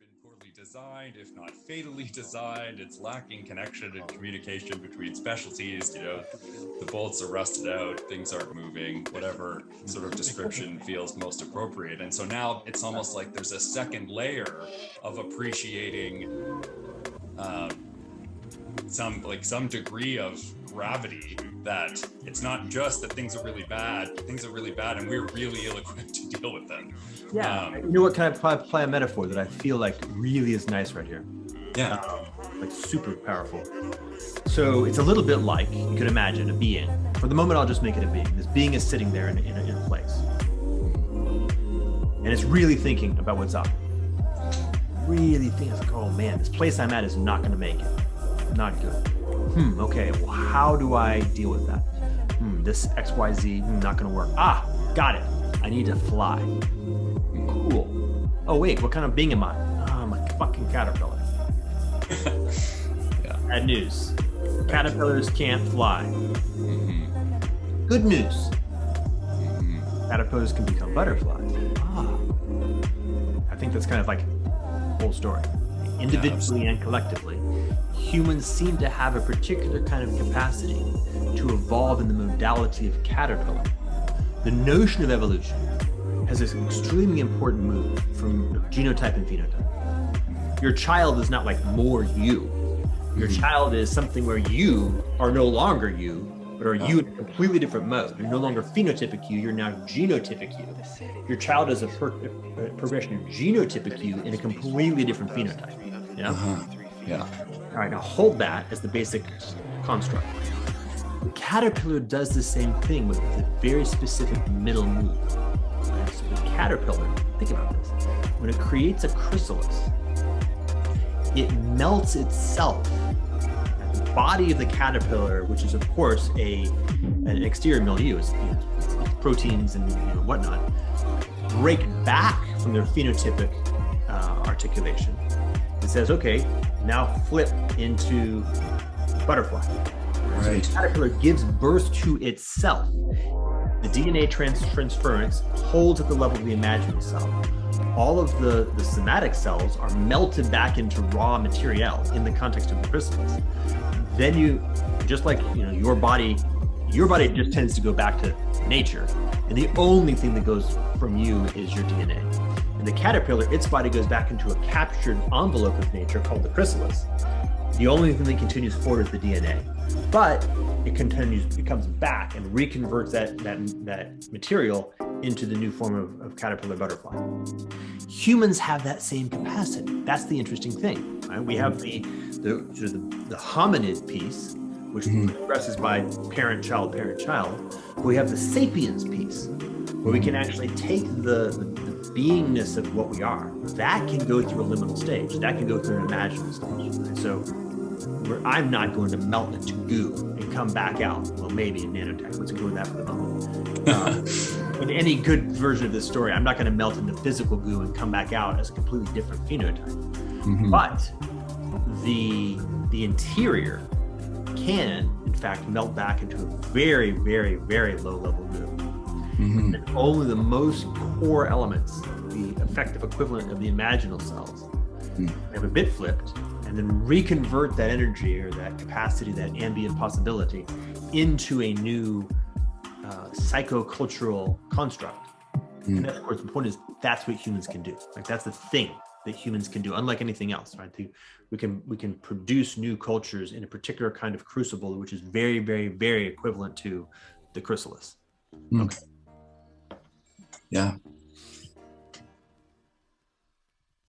been poorly designed, if not fatally designed. It's lacking connection and communication between specialties. You know, the bolts are rusted out, things aren't moving, whatever sort of description feels most appropriate. And so now it's almost like there's a second layer of appreciating some degree of gravity, that it's not just that things are really bad and we're really ill-equipped to deal with them. You know what, can I play a metaphor that I feel like really is nice right here? Like super powerful. So it's a little bit like, you could imagine a being. For the moment, I'll just make it a being. This being is sitting there in a place. And it's really thinking about what's up. Really thinking, it's like, oh man, this place I'm at is not going to make it. Not good. Okay, well, how do I deal with that? This XYZ, not going to work. Got it. I need to fly. Cool. Oh wait, what kind of being am I? I'm a fucking caterpillar. Bad news. Caterpillars can't fly. Good news. Caterpillars can become butterflies. I think that's kind of like the whole story. Individually and collectively, humans seem to have a particular kind of capacity to evolve in the modality of caterpillar. The notion of evolution has this extremely important move from genotype and phenotype. Your child is not like more you. Your child is something where you are no longer you, but are you in a completely different mode. You're no longer phenotypic you, you're now genotypic you. Your child is a progression of genotypic you in a completely different phenotype. All right, now hold that as the basic construct. The caterpillar does the same thing with a very specific middle move. Right? So the caterpillar, think about this, when it creates a chrysalis, it melts itself. The body of the caterpillar, which is of course an exterior milieu, it's proteins and whatnot, break back from their phenotypic articulation. It says, okay, now flip into butterfly. Right. So the caterpillar gives birth to itself. The DNA transference holds at the level of the imaginal cell. All of the somatic cells are melted back into raw material in the context of the chrysalis. Then you, just like your body just tends to go back to nature, and the only thing that goes from you is your DNA. And the caterpillar, its body goes back into a captured envelope of nature called the chrysalis. The only thing that continues forward is the DNA, but it comes back and reconverts that material into the new form of caterpillar butterfly. Humans have that same capacity. That's the interesting thing, right? We have the hominid piece, which progresses by parent-child. We have the sapiens piece, where we can actually take the beingness of what we are. That can go through a liminal stage. That can go through an imaginal stage. Right? So I'm not going to melt into goo and come back out. Well, maybe in nanotech. Let's ignore that for the moment. In any good version of this story, I'm not going to melt into physical goo and come back out as a completely different phenotype. But the interior can, in fact, melt back into a very, very, very low level goo. And only the most core elements, the effective equivalent of the imaginal cells, have a bit flipped, and then reconvert that energy or that capacity, that ambient possibility, into a new psychocultural construct. And that's, of course, the point is that's what humans can do. Like, that's the thing that humans can do, unlike anything else, right? We can produce new cultures in a particular kind of crucible, which is very, very, very equivalent to the chrysalis. Yeah.